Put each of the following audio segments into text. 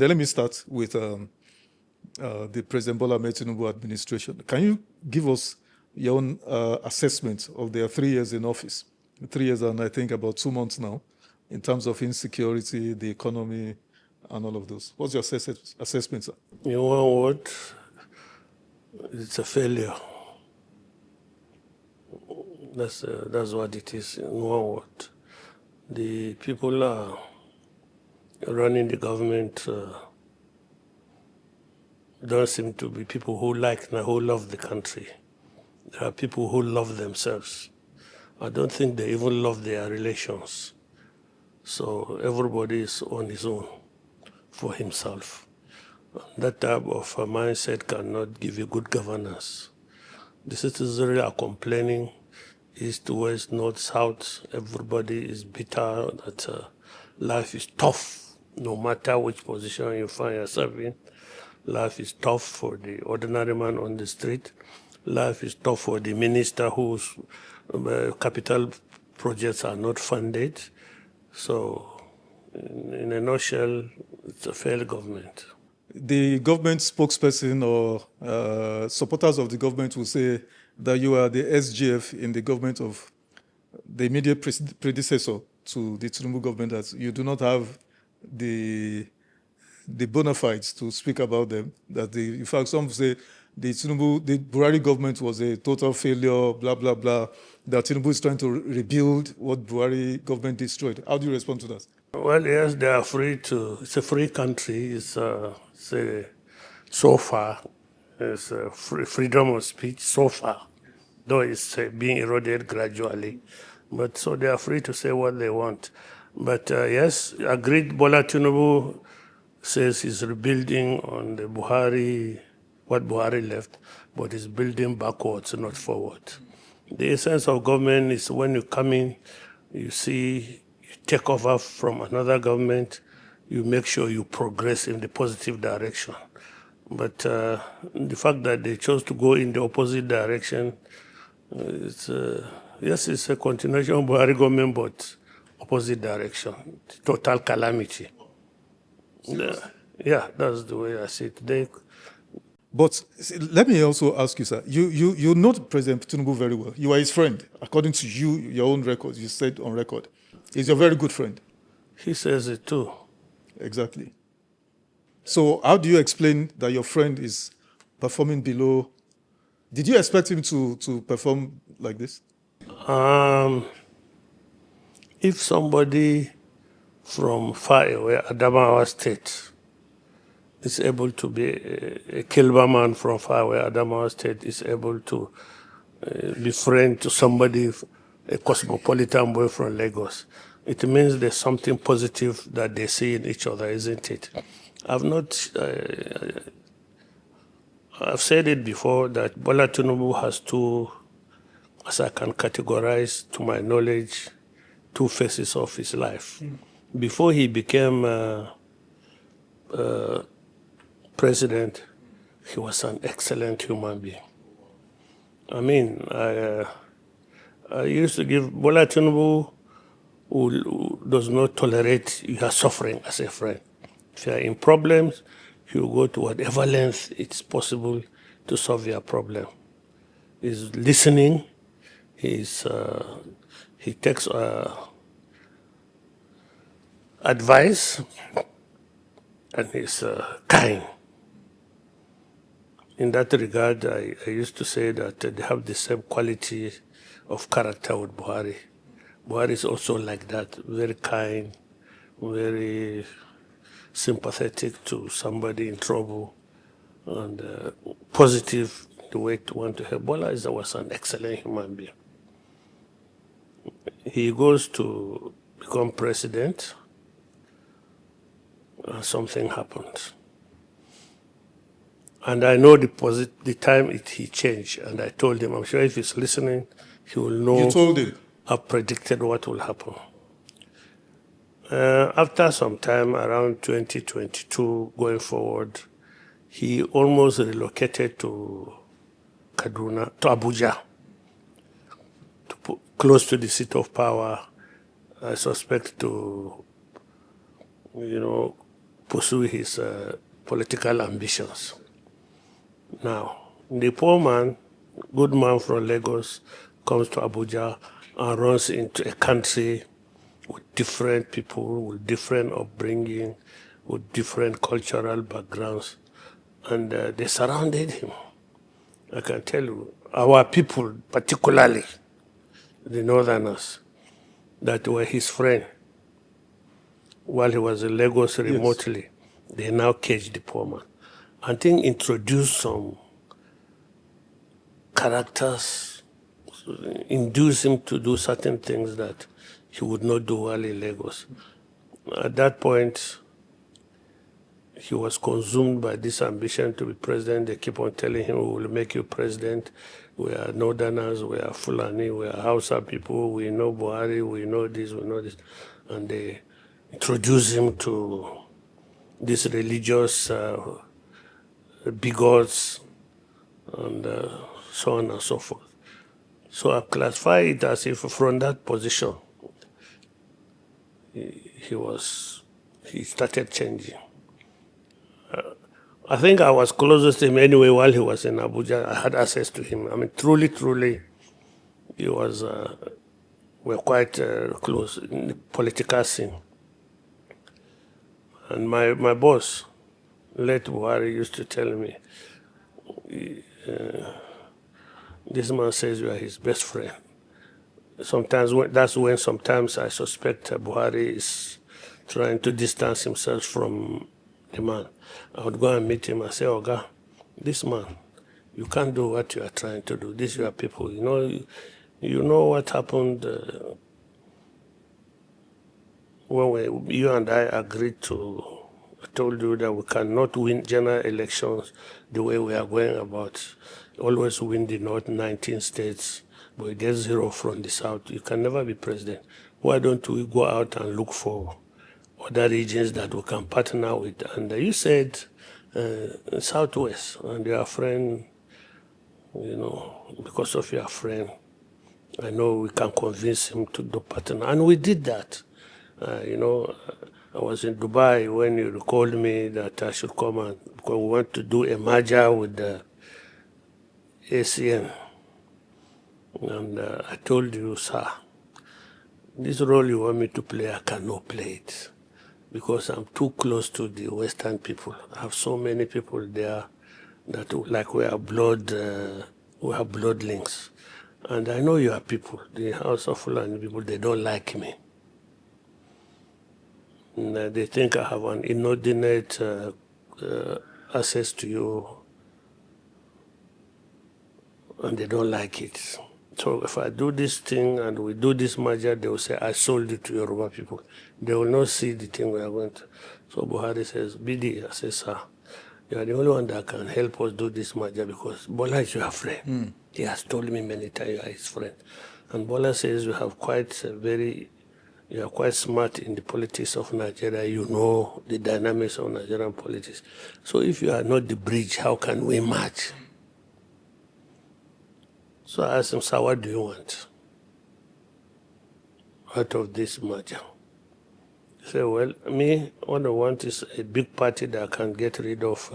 Let me start with the President Bola Ahmed Tinubu administration. Can you give us your own assessment of their 3 years in office? 3 years and I think about 2 months now, in terms of insecurity, the economy, and all of those. What's your assessment, sir? In one word, it's a failure. That's what it is, in one word. The people are running the government don't seem to be people who who love the country. There are people who love themselves. I don't think they even love their relations. So everybody is on his own for himself. That type of mindset cannot give you good governance. The citizens really are complaining, east, west, north, south. Everybody is bitter that life is tough, no matter which position you find yourself in. Life is tough for the ordinary man on the street. Life is tough for the minister whose capital projects are not funded. So, in a nutshell, it's a failed government. The government spokesperson or supporters of the government will say that you are the SGF in the government of the immediate predecessor to the Tinubu government, that you do not have the bona fides to speak about them. That in fact, some say the Buhari government was a total failure, blah, blah, blah. That Tinubu is trying to rebuild what Buhari government destroyed. How do you respond to that? Well, yes, they are free to. It's a free country. So far, it's freedom of speech so far, though it's being eroded gradually. But so they are free to say what they want. But yes, agreed, Bola Tinubu says he's rebuilding on the what Buhari left, but he's building backwards, not forward. The essence of government is when you come in, you take over from another government, you make sure you progress in the positive direction. But the fact that they chose to go in the opposite direction, it's a continuation of Buhari government, but opposite direction, total calamity. Yeah, that's the way I see it. But let me also ask you, sir, you know President Tinubu very well. You are his friend. According to you, your own records, you said on record. He's your very good friend. He says it too. Exactly. So how do you explain that your friend is performing below? Did you expect him to perform like this? If somebody from far away, Adamawa State, is able to be a Kilba man from far away, Adamawa State is able to be friend to somebody, a cosmopolitan boy from Lagos, it means there's something positive that they see in each other, isn't it? I've said it before that Bola Tinubu has two, as I can categorize to my knowledge, two faces of his life. Before he became president, he was an excellent human being. I mean, I used to give Bola Tinubu, who does not tolerate your suffering as a friend. If you are in problems, he will go to whatever length it's possible to solve your problem. He's listening, he takes advice, and he's kind. In that regard, I used to say that they have the same quality of character with Buhari. Buhari is also like that, very kind, very sympathetic to somebody in trouble, and positive the way to want to help. Bola was an excellent human being. He goes to become president, and something happened. And I know the time he changed, and I told him, I'm sure if he's listening, he will know. You told him? I've predicted what will happen. After some time, around 2022, going forward, he almost relocated to Kaduna, to Abuja, close to the seat of power, I suspect to, pursue his political ambitions. Now, the poor man, good man from Lagos, comes to Abuja and runs into a country with different people, with different upbringing, with different cultural backgrounds, and they surrounded him. I can tell you, our people, particularly the Northerners, that were his friend while he was in Lagos remotely, they now caged the poor man. I think introduced some characters, induce him to do certain things that he would not do while in Lagos. At that point, he was consumed by this ambition to be president. They keep on telling him, we will make you president. We are Northerners, we are Fulani, we are Hausa people, we know Buhari, we know this, we know this. And they introduce him to these religious bigots and so on and so forth. So I classify it as if from that position, he started changing. I think I was closest to him anyway while he was in Abuja. I had access to him. I mean, truly, he was, we're quite close in the political scene. And my boss, late Buhari, used to tell me, this man says you are his best friend. Sometimes that's when sometimes I suspect Buhari is trying to distance himself from the man. I would go and meet him and say, Oga, this man, you can't do what you are trying to do. These are your people. You know what happened when you and I agreed to, I told you that we cannot win general elections the way we are going about. Always win the North 19 states, but we get 0 from the South. You can never be president. Why don't we go out and look for other regions that we can partner with? And you said Southwest, and your friend, because of your friend, I know we can convince him to do partner. And we did that. I was in Dubai when you called me that I should come and because we want to do a merger with the ACN. And I told you, sir, this role you want me to play, I cannot play it because I'm too close to the Western people. I have so many people there that like we have blood links. And I know your people, the House of Fulani people, they don't like me. And they think I have an inordinate access to you, and they don't like it. So if I do this thing and we do this merger, they will say, I sold it to Yoruba people. They will not see the thing we are going to. So Buhari says, BD, I say, sir, you are the only one that can help us do this merger because Bola is your friend. He has told me many times you are his friend. And Bola says you are quite smart in the politics of Nigeria. You know the dynamics of Nigerian politics. So if you are not the bridge, how can we match? So I asked him, sir, what do you want out of this merger? He said, well, me, what I want is a big party that can get rid of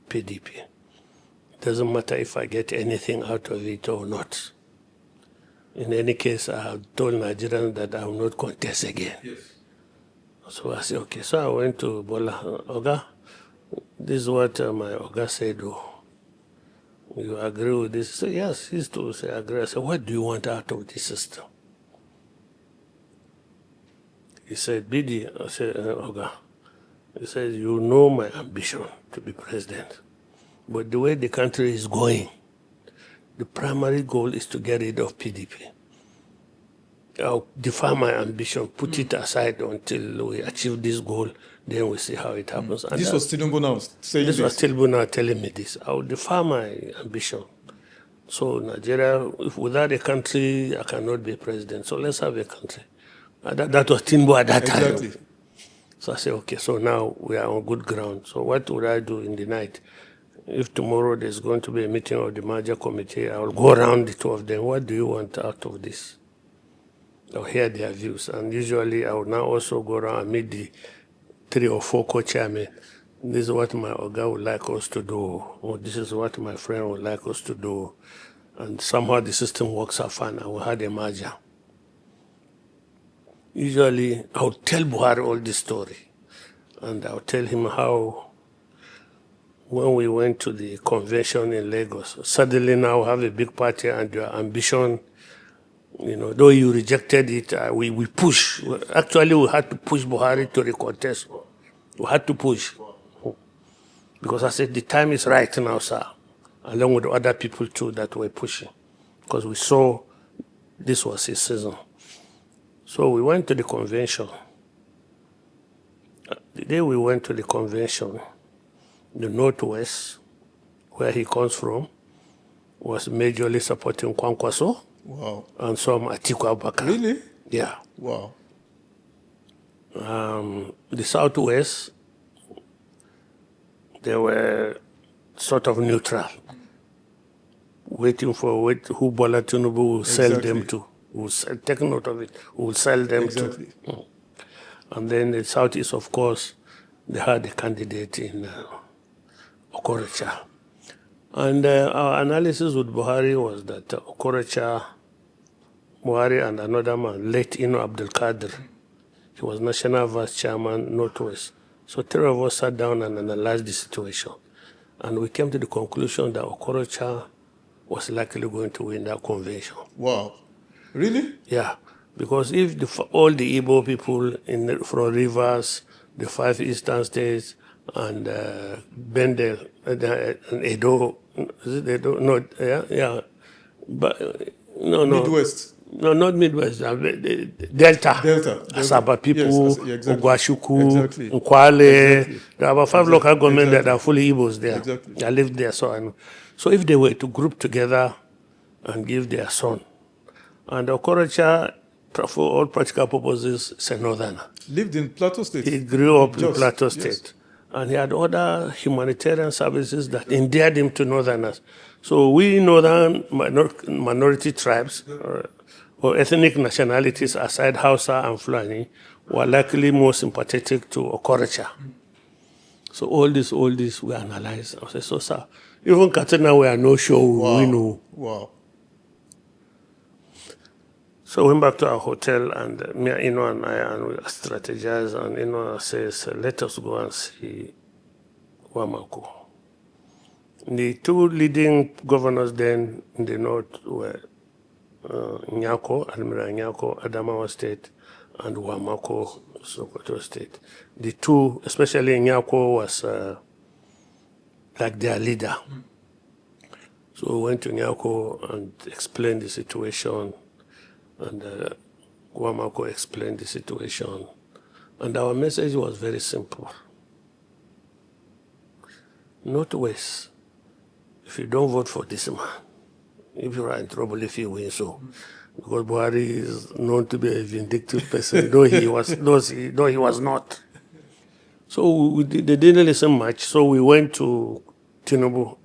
PDP. It doesn't matter if I get anything out of it or not. In any case, I have told Nigerians that I will not contest again. Yes. So I said, okay. So I went to Bola, Oga, this is what my Oga said, you agree with this? He said, yes, he's to say agree. I said, what do you want out of this system? He said, BD, I said, Oga. He said, you know my ambition to be president. But the way the country is going, the primary goal is to get rid of PDP. I'll defer my ambition, put it aside until we achieve this goal, then we see how it happens. And This was Tinubu now saying this. This was Tinubu now telling me this. I'll defer my ambition. So Nigeria, without a country, I cannot be president. So let's have a country. That was Tinubu at that time. Exactly. So I said, okay, so now we are on good ground. So what would I do in the night? If tomorrow there's going to be a meeting of the merger committee, I will go around the two of them. What do you want out of this? I'll hear their views. And usually I will now also go around and meet the 3 or 4 co-chairmen. This is what my Oga would like us to do, or this is what my friend would like us to do. And somehow the system works out fine, and we had a merger. Usually, I would tell Buhari all this story, and I would tell him how when we went to the convention in Lagos, suddenly now we have a big party and your ambition, though you rejected it, we push. Actually, we had to push Buhari to the contest. We had to push. Because I said, the time is right now, sir, along with other people too that were pushing. Because we saw this was his season. So we went to the convention. The day we went to the convention, the Northwest, where he comes from, was majorly supporting Kwankwaso. Wow. And some Atiku Abubakar. Really? Yeah. Wow. The Southwest, they were sort of neutral, waiting for who Bola-Tinubu will sell them to. Will take note of it. Will sell them to. And then the Southeast, of course, they had a candidate in Okorocha. And our analysis with Buhari was that Okorocha, Buhari and another man, late Abdul Qadir, he was National Vice Chairman, Northwest. So 3 of us sat down and analyzed the situation. And we came to the conclusion that Okorocha was likely going to win that convention. Wow. Really? Yeah. Because if all the Igbo people from Rivers, the 5 eastern states, and Bendel, and Edo, is it Edo? No, yeah. But, no. Midwest. No, not Midwest. Delta. Asaba people, Ogwashuku, Nkwale. There are about 5 local governments that are fully Igbos there. I lived there, so I know. So if they were to group together and give their son, and Okorocha, for all practical purposes, is a northerner. Lived in Plateau State. He grew up in Plateau State. And he had other humanitarian services that endeared him to northerners. So we northern minority tribes, or ethnic nationalities aside Hausa and Fulani, were likely more sympathetic to Okorocha. So all this we analyzed. I said, so sir, even Katsina we are no sure we know. Wow. So we went back to our hotel, and me, and we strategized, and says, let us go and see Wamako. The 2 leading governors then in the north were Nyako, Admiral Nyako, Adamawa State, and Wamako, Sokoto State. The 2, especially Nyako, was like their leader. So we went to Nyako and explained the situation, and Wamako explained the situation. And our message was very simple. Northwest, if you don't vote for this man, if you are in trouble if you win, so. Because Buhari is known to be a vindictive person, though he was not. So they didn't listen much. So we went to Tinubu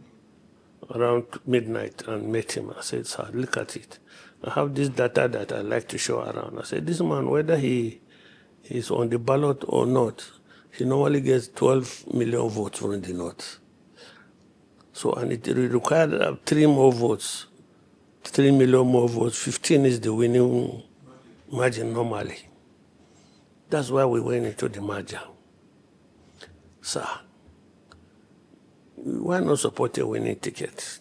around midnight and met him. I said, sir, look at it. I have this data that I like to show around. I said, this man, whether he's on the ballot or not, he normally gets 12 million votes from the north. So, and it required 3 more votes, 3 million more votes. 15 is the winning margin normally. That's why we went into the merger. Sir, why not support a winning ticket?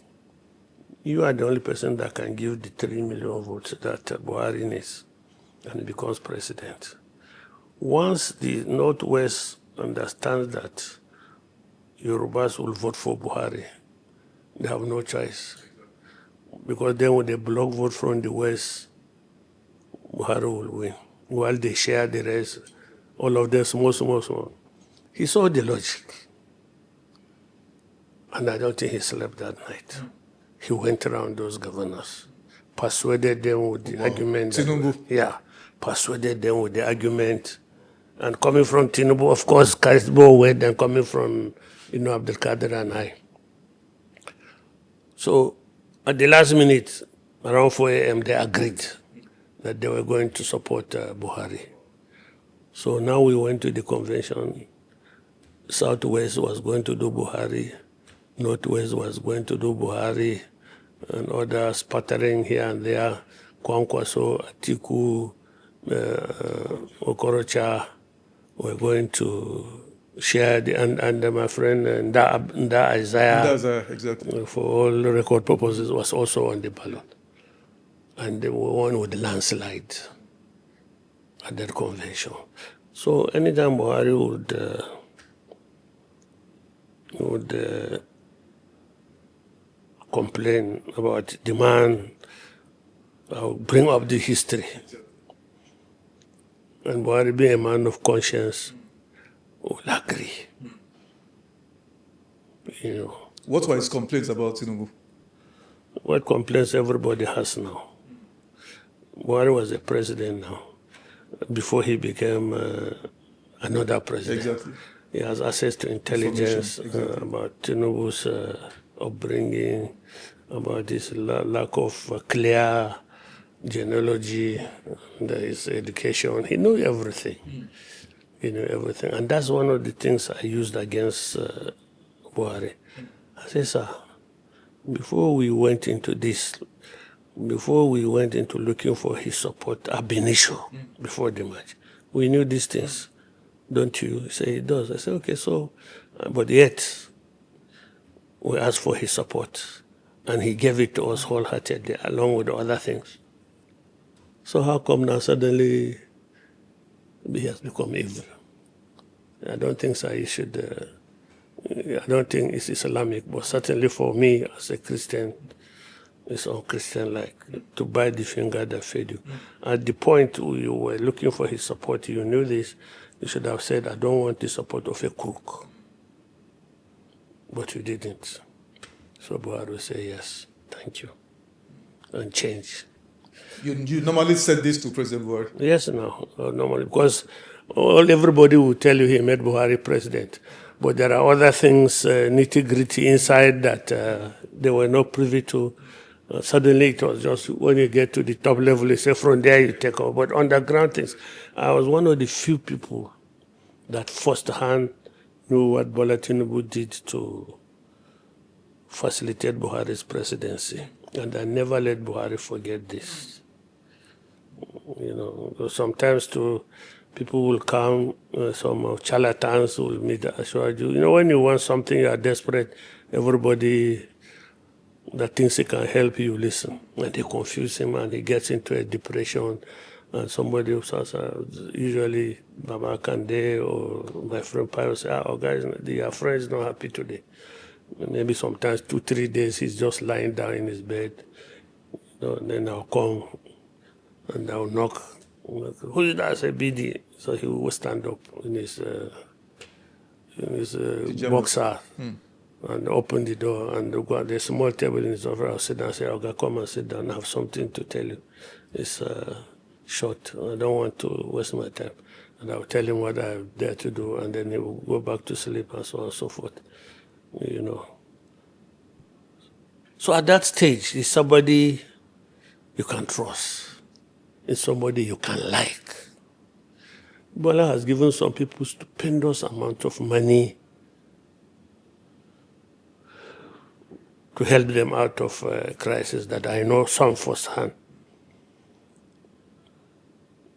You are the only person that can give the 3 million votes that Buhari needs and becomes president. Once the Northwest understands that Yorubas will vote for Buhari, they have no choice. Because then when they block vote from the West, Buhari will win. While they share the rest, all of them small. He saw the logic. And I don't think he slept that night. He went around those governors, persuaded them with the argument. Tinubu. Persuaded them with the argument. And coming from Tinubu, of course, carries more weight than coming from, Abdul Qadir and I. So at the last minute, around 4 a.m., they agreed that they were going to support Buhari. So now we went to the convention. Southwest was going to do Buhari, Northwest was going to do Buhari, and others sputtering here and there, Kwankwaso, Atiku, Okorocha were going to share and my friend Nda Isaiah, That's exactly. for all record purposes, was also on the ballot. And they were won with the landslide at that convention. So anytime Buhari would complain about demand, bring up the history. And Buhari, being a man of conscience, will agree. You know. What were his complaints about Tinubu? What complaints everybody has now? Buhari was a president now. Before he became another president. Exactly. He has access to intelligence about Tinubu's upbringing, about his lack of clear genealogy, his education. He knew everything. He knew everything. And that's one of the things I used against Buhari. I said, sir, before we went into this, before we went into looking for his support ab initio, before the match, we knew these things. Don't you? He said, he does. I said, okay, so, but yet, we asked for his support, and he gave it to us wholeheartedly, along with other things. So how come now suddenly he has become evil? I don't think so. He should, I don't think it's Islamic, but certainly for me as a Christian, it's unchristian-like to bite the finger that fed you. At the point you were looking for his support, you knew this, you should have said, I don't want the support of a crook. But you didn't. So Buhari will say, yes, thank you, and change. You normally said this to President Buhari? Yes, no, normally, because everybody will tell you he made Buhari president. But there are other things, nitty-gritty inside that they were not privy to. Suddenly it was just when you get to the top level, you say from there you take over. But underground things, I was one of the few people that firsthand knew what Bola-Tinubu did to facilitate Buhari's presidency. And I never let Buhari forget this. You know, sometimes too, people will come, some charlatans will meet, assure you. You know, when you want something, you are desperate, everybody that thinks he can help you, listen. And they confuse him and he gets into a depression. And somebody else, usually Baba Kande or my friend Pai will say, oh guys, your friend is not happy today. Maybe sometimes 2-3 days he's just lying down in his bed. You know, and then I'll come and I'll knock. Who is that? I say, BD. So he will stand up in his boxer. And open the door and go. There's a small table in his office. I'll sit down and say, okay, come and sit down. I have something to tell you. It's short. I don't want to waste my time. And I'll tell him what I'm there to do, and then he will go back to sleep and so on and so forth. You know. So at that stage, it's somebody you can trust. It's somebody you can like. Bola has given some people stupendous amount of money to help them out of crisis that I know some firsthand,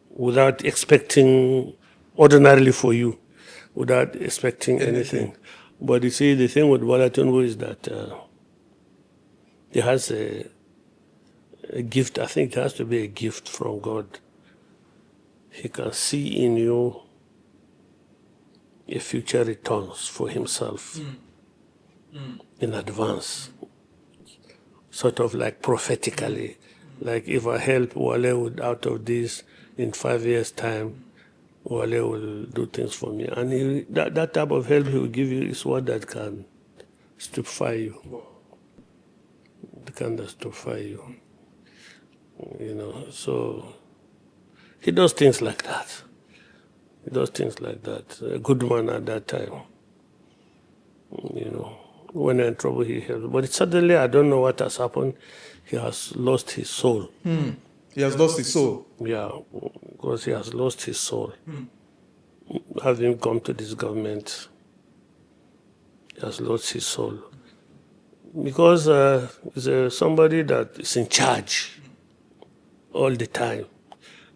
without expecting, ordinarily for you, without expecting anything. But you see, the thing with Bola-Tinubu is that he has a gift. I think it has to be a gift from God. He can see in you a future returns for himself in advance. Sort of like prophetically, like if I help Wale out of this in 5 years' time, Wale will do things for me. And that type of help he will give you is what that can stupefy you. It can stupefy you. You know, so he does things like that. He does things like that. A good man at that time. You know. When you're in trouble, he helps. But suddenly, I don't know what has happened. He has lost his soul. He has lost his soul? Yeah, because he has lost his soul. Having come to this government, He has lost his soul. Because he's somebody that is in charge all the time.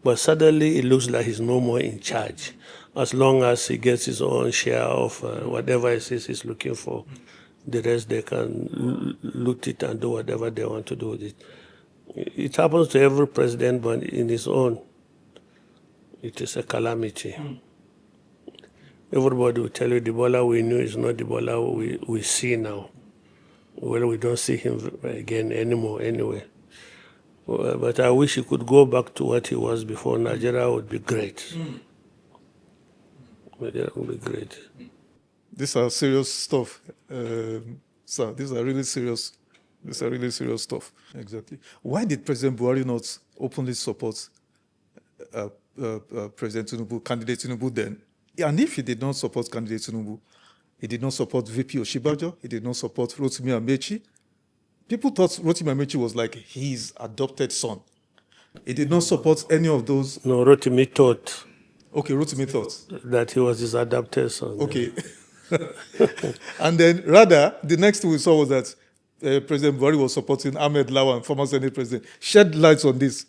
But suddenly it looks like he's no more in charge. As long as he gets his own share of whatever it is he's looking for, the rest they can loot it and do whatever they want to do with it. It happens to every president, but in his own, it is a calamity. Everybody will tell you the Bola we knew is not the Bola we see now. Well, we don't see him again anymore anyway. But I wish he could go back to what he was before. Nigeria would be great. Nigeria would be great. These are serious stuff, sir. These are really serious stuff. Exactly. Why did President Buhari not openly support President Tinubu, candidate Tinubu then? And if he did not support candidate Tinubu, he did not support VP Oshibajo, he did not support Rotimi Amechi. People thought Rotimi Amechi was like his adopted son. He did not support any of those. No, Rotimi thought. Okay, Rotimi thought That he was his adopted son. Okay. And then, rather, the next thing we saw was that President Buhari was supporting Ahmed Lawan, former Senate president. Shed light on this.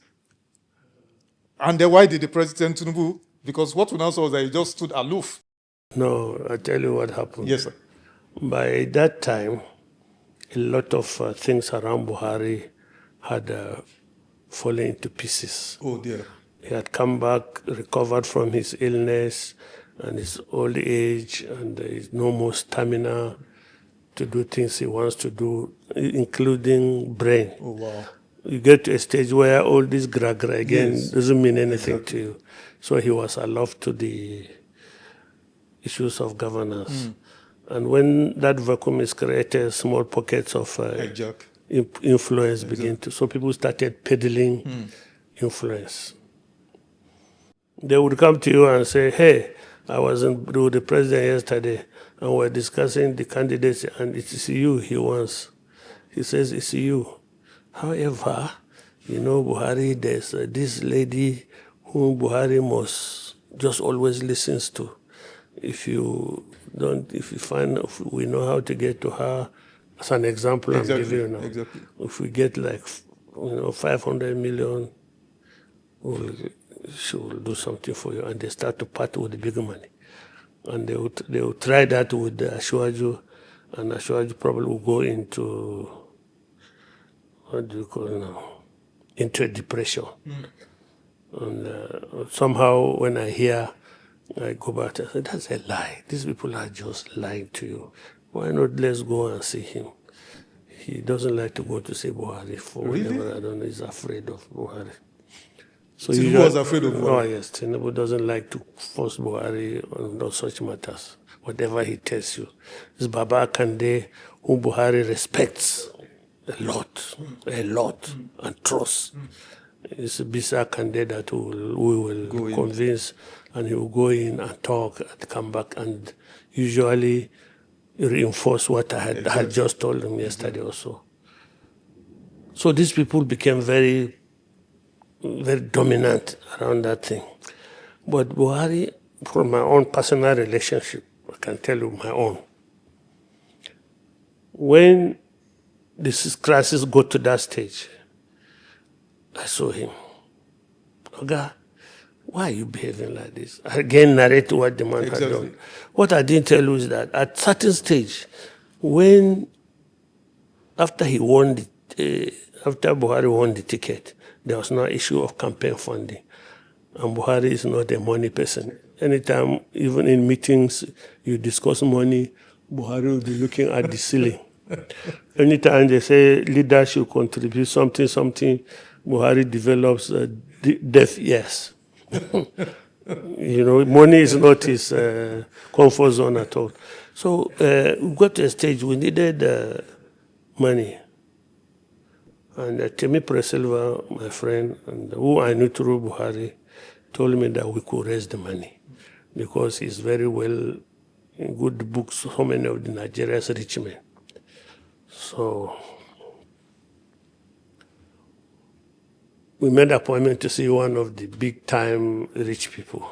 And then why did the President Tinubu? Because what we now saw was that he just stood aloof. No, I tell you what happened. Yes, sir. By that time, a lot of things around Buhari had fallen into pieces. Oh, dear. He had come back, recovered from his illness and his old age, and there is no more stamina to do things he wants to do, including brain. Oh, wow. You get to a stage where all this gra-gra again Yes. doesn't mean anything Exactly. to you. So he was aloft to the issues of governance. And when that vacuum is created, small pockets of Hijack. influence begin to, so people started peddling influence. They would come to you and say, hey, I was with the president yesterday and we're discussing the candidates and it is you he wants. He says, it's you. However, you know, Buhari, there's this lady whom Buhari must just always listens to. If you find, if we know how to get to her, as an example, Exactly. I'm giving you now. Exactly. If we get like, 500 million, she will do something for you, and they start to part with the big money. And they will try that with Ashwaju, and Ashwaju probably will go into, what do you call it now? Into a depression. And somehow when I hear, I go back and say, that's a lie. These people are just lying to you. Why not let's go and see him? He doesn't like to go to see Buhari for Really? whatever, I don't know, he's afraid of Buhari. So Tinubu was afraid of Buhari? Oh yes, Tinubu doesn't like to force Buhari on such matters. Whatever he tells you. It's Baba Kande, whom Buhari respects a lot, and trusts. It's Bisa Kande that we will convince, and he will go in and talk and come back and usually reinforce what I had just told him yesterday also. So these people became very, very dominant around that thing. But Buhari, from my own personal relationship, I can tell you my own. When this crisis got to that stage, I saw him. Oga, why are you behaving like this? I again narrate what the man had done. What I didn't tell you is that at certain stage, when after Buhari won the ticket, there was no issue of campaign funding. And Buhari is not a money person. Anytime, even in meetings, you discuss money, Buhari will be looking at the ceiling. Anytime they say leaders should contribute something, Buhari develops deaf ears. Money is not his comfort zone at all. So we got to a stage we needed money. And Temi Presilva, my friend, and who I knew through Buhari, told me that we could raise the money because he's very well in good books, so many of the Nigeria's rich men. So we made an appointment to see one of the big-time rich people.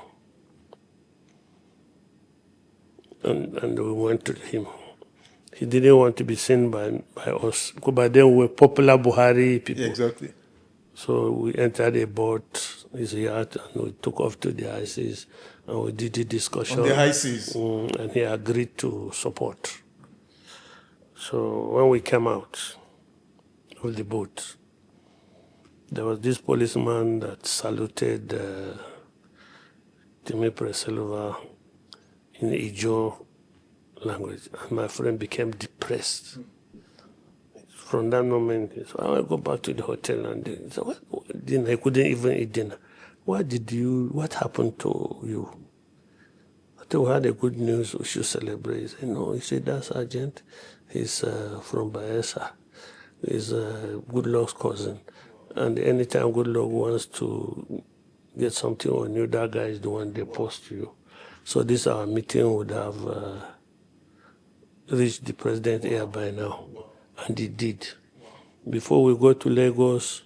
And we went to him. He didn't want to be seen by us. By then we were popular Buhari people. Yeah, exactly. So we entered a boat, his yacht, and we took off to the high seas, and we did the discussion. On the high seas. And he agreed to support. So when we came out of the boat, there was this policeman that saluted Timi Presilva in Ijo language, and my friend became depressed. From that moment, he said, I want to go back to the hotel. And he said, what? Dinner? He couldn't even eat dinner. What happened to you? I thought we had a good news, we should celebrate. He said, no. He said, that's Sergeant. He's from Bayelsa. He's Goodluck's cousin. And anytime Goodluck wants to get something on you, that guy is the one they post to you. So this our meeting would have reached the president here by now. And it did. Before we go to Lagos,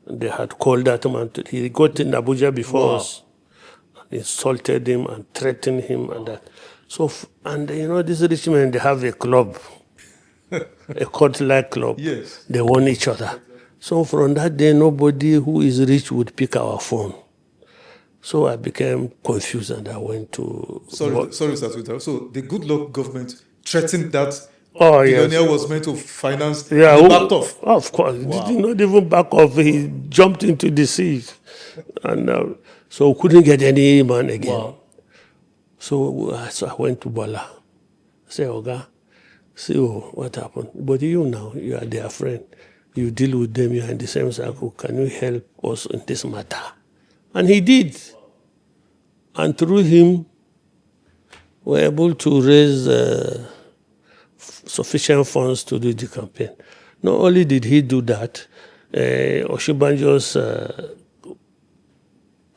they had called that man. He got in Abuja before us, and insulted him and threatened him and that. So, and you know, these rich men, they have a club, a cult-like club. Yes. They warn each other. So from that day, nobody who is rich would pick our phone. So I became confused and I went to... Sorry, Sir Twitter. So the Goodluck government threatened that yes. billionaire was meant to finance, Yeah, he backed off. Of course. Wow. He did not even back off. He jumped into the sea. And so couldn't get any man again. Wow. So I went to Bola. I said, Oga, see what happened? But you now, you are their friend. You deal with them, you are in the same circle. Can you help us in this matter? And he did. And through him, we were able to raise sufficient funds to do the campaign. Not only did he do that, Oshibanjo's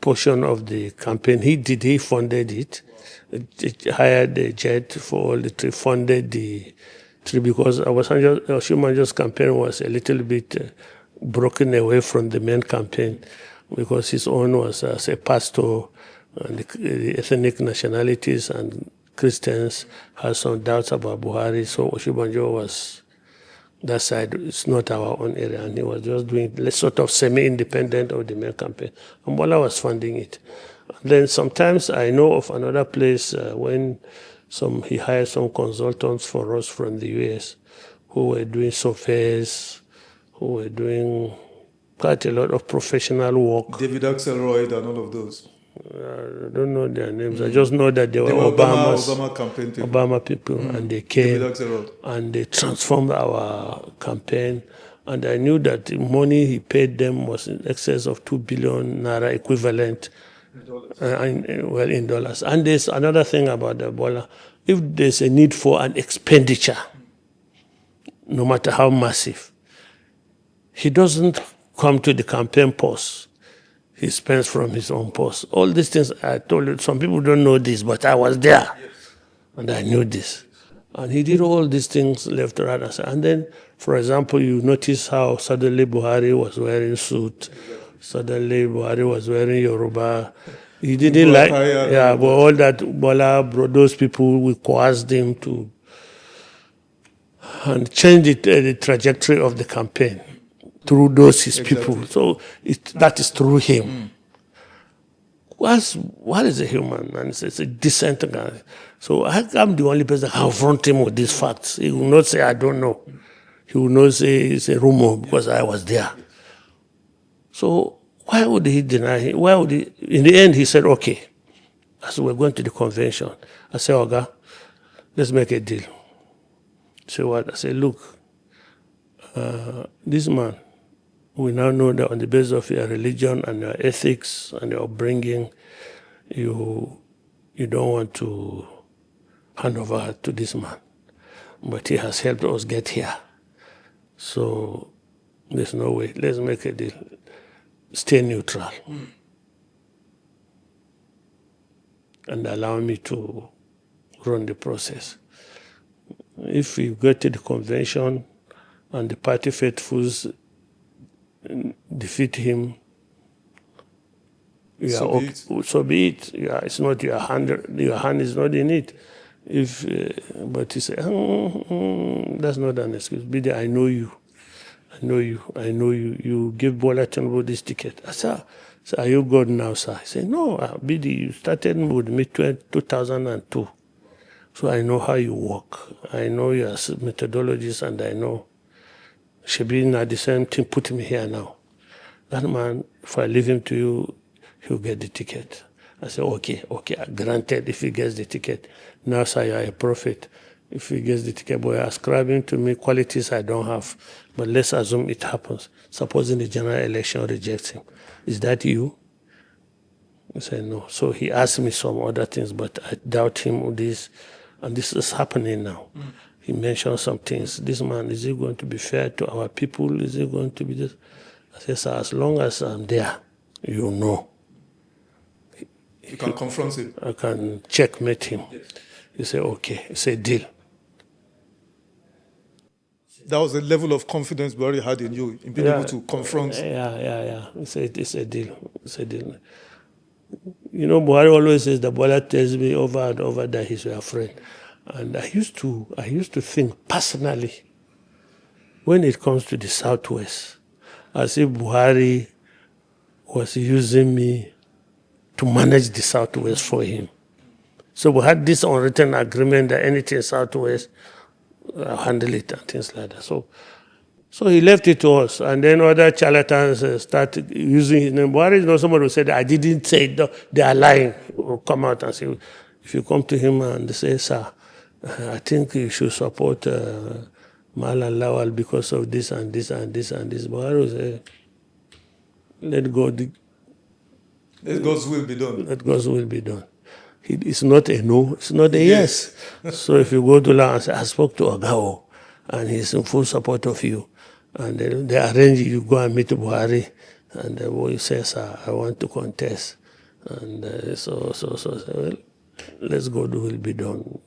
portion of the campaign, he funded it. He hired a jet for all the trip, funded the trip because Oshibanjo's campaign was a little bit broken away from the main campaign because his own was as a pastor and the ethnic nationalities and Christians had some doubts about Buhari, so Oshibanjo was, that side is not our own area, and he was just doing sort of semi-independent of the main campaign. And Bola was funding it. And then sometimes I know of another place when he hired some consultants for us from the US who were doing surveys, who were doing quite a lot of professional work. David Axelrod and all of those. I don't know their names. I just know that they were Obama campaign people. Obama people, and they came and they transformed our campaign. And I knew that the money he paid them was in excess of 2 billion naira equivalent, in dollars. And there's another thing about Ebola. If there's a need for an expenditure, no matter how massive, he doesn't come to the campaign post. He spends from his own purse. All these things I told you, some people don't know this, but I was there. Yes. And I knew this. And he did all these things left, right, and center. And then, for example, you notice how suddenly Buhari was wearing suit. Suddenly Buhari was wearing Yoruba. He didn't like, but all that Bola brought those people, we coerced him to and change the trajectory of the campaign. Through those his people. So that is through him. What is a human? And it's a decent guy. So I'm the only person that can confront him with these facts. He will not say, I don't know. He will not say it's a rumor because I was there. So why would he deny him? Why would he? In the end, he said, okay, as we're going to the convention, I said, Oga, let's make a deal. So what? I said, look, this man, we now know that on the basis of your religion and your ethics and your upbringing, you don't want to hand over to this man. But he has helped us get here. So there's no way. Let's make a deal. Stay neutral. And allow me to run the process. If we get to the convention and the party faithfuls defeat him, so be it. Yeah, it's not your hand is not in it. But he said, that's not an excuse. Bidi, I know you. I know you. I know you. You give Bola-Tinubu this ticket. I said, so are you God now, sir? He said, no, Bidi, you started with me 2002. So I know how you work. I know your methodologies, and I know Shabin at the same thing put me here now. That man, if I leave him to you, he'll get the ticket. I said, okay, granted, if he gets the ticket. Now, sir, you are a prophet. If he gets the ticket, but you're ascribing to me qualities I don't have. But let's assume it happens. Supposing the general election rejects him. Is that you? I said, no. So he asked me some other things, but I doubt him with this. And this is happening now. He mentioned some things. This man, is he going to be fair to our people? Is he going to be this? I said, sir, as long as I'm there, you know. You can confront him. I can checkmate him. Yes. He said, okay. He said, deal. That was the level of confidence Buhari had in you, in being able to confront. Yeah. He said, it's a deal. It's a deal. You know, Buhari always says that Bola tells me over and over that he's your friend. And I used to think personally, when it comes to the Southwest, as if Buhari was using me to manage the Southwest for him. So we had this unwritten agreement that anything Southwest, I'll handle it and things like that. So he left it to us, and then other charlatans started using his name. Buhari is not somebody who said, I didn't say it, they are lying. Will come out and say, if you come to him and say, sir, I think you should support Malan Lawal because of this and this and this and this. Buhari will say, let God's will be done. Let God's will be done. It's not a no, it's not a yes. So if you go to Law and say, I spoke to Ogao, and he's in full support of you, and they arrange you go and meet Buhari, and the boy says, I want to contest. And so well, let's God's will be done.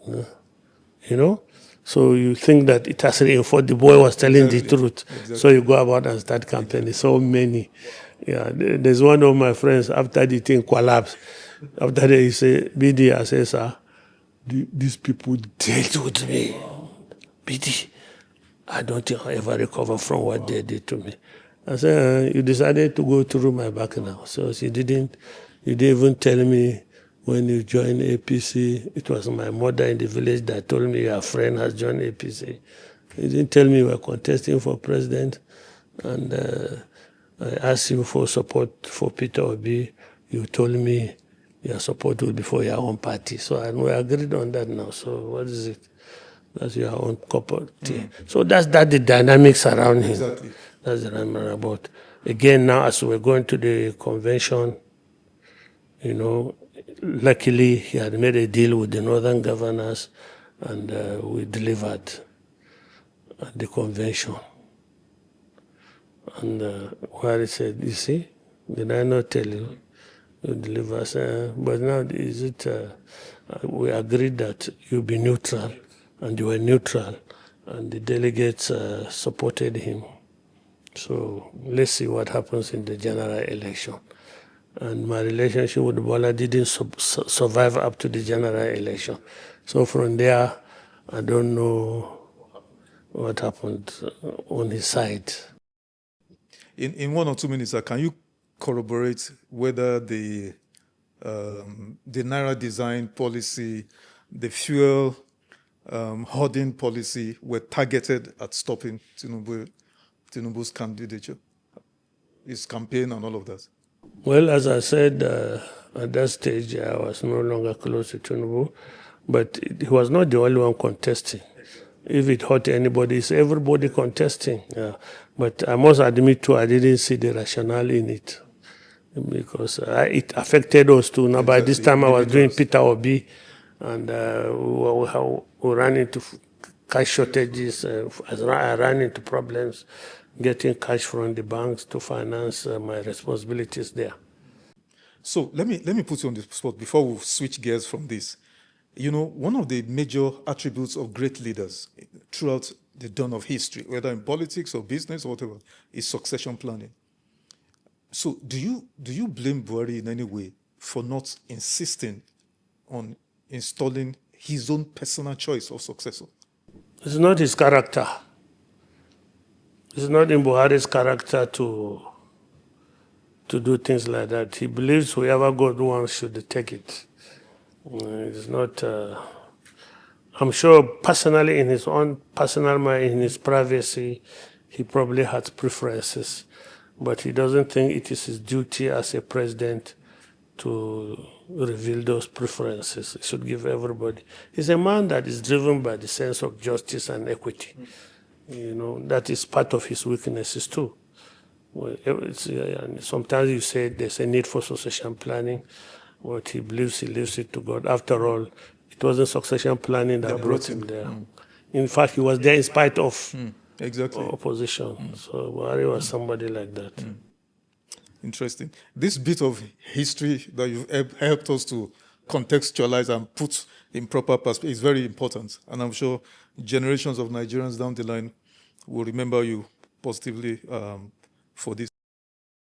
You know? So you think that it has reinforced the boy was telling the truth. Exactly. So you go about and start campaigning. So many. Yeah, there's one of my friends, after the thing collapsed, after that he say, BD, I say, sir, these people dealt with me. BD, I don't think I'll ever recover from what they did to me. I said, you decided to go through my back now. So you didn't even tell me when you joined APC. It was my mother in the village that told me your friend has joined APC. You didn't tell me you were contesting for president. And I asked you for support for Peter Obi. You told me your support will be for your own party. So we agreed on that now. So what is it? That's your own corporate. So that's the dynamics around him. Exactly. That's the dynamic about. Again, now as we're going to the convention, you know, luckily he had made a deal with the northern governors, and we delivered at the convention. And where he said, you see, did I not tell you? You deliver. But now is it? We agreed that you'll be neutral, and you were neutral, and the delegates supported him. So let's see what happens in the general election. And my relationship with Bola didn't survive up to the general election. So from there, I don't know what happened on his side. In 1 or 2 minutes, can you corroborate whether the Naira design policy, the fuel hoarding policy were targeted at stopping Tinubu's candidature, his campaign and all of that? Well, as I said, at that stage, I was no longer close to Tinubu, but he was not the only one contesting. If it hurt anybody, it's everybody contesting. Yeah. But I must admit, too, I didn't see the rationale in it, because it affected us too. Now, by this time, I was doing Peter Obi, and we ran into cash shortages. I ran into problems getting cash from the banks to finance my responsibilities there. So let me put you on the spot before we switch gears from this. You know, one of the major attributes of great leaders throughout the dawn of history, whether in politics or business or whatever, is succession planning. So do you blame Buhari in any way for not insisting on installing his own personal choice of successor? It's not his character. It's not in Buhari's character to do things like that. He believes whoever God wants should take it. It's not. I'm sure personally, in his own personal mind, in his privacy, he probably has preferences, but he doesn't think it is his duty as a president to reveal those preferences. He should give everybody. He's a man that is driven by the sense of justice and equity. You know, that is part of his weaknesses too. Well, sometimes you say there's a need for succession planning, but he believes he leaves it to God. After all, it wasn't succession planning that brought him there. In fact, he was there in spite of opposition. So Buhari was somebody like that. Interesting. This bit of history that you've helped us to contextualize and put in proper perspective is very important. And I'm sure generations of Nigerians down the line will remember you positively for this.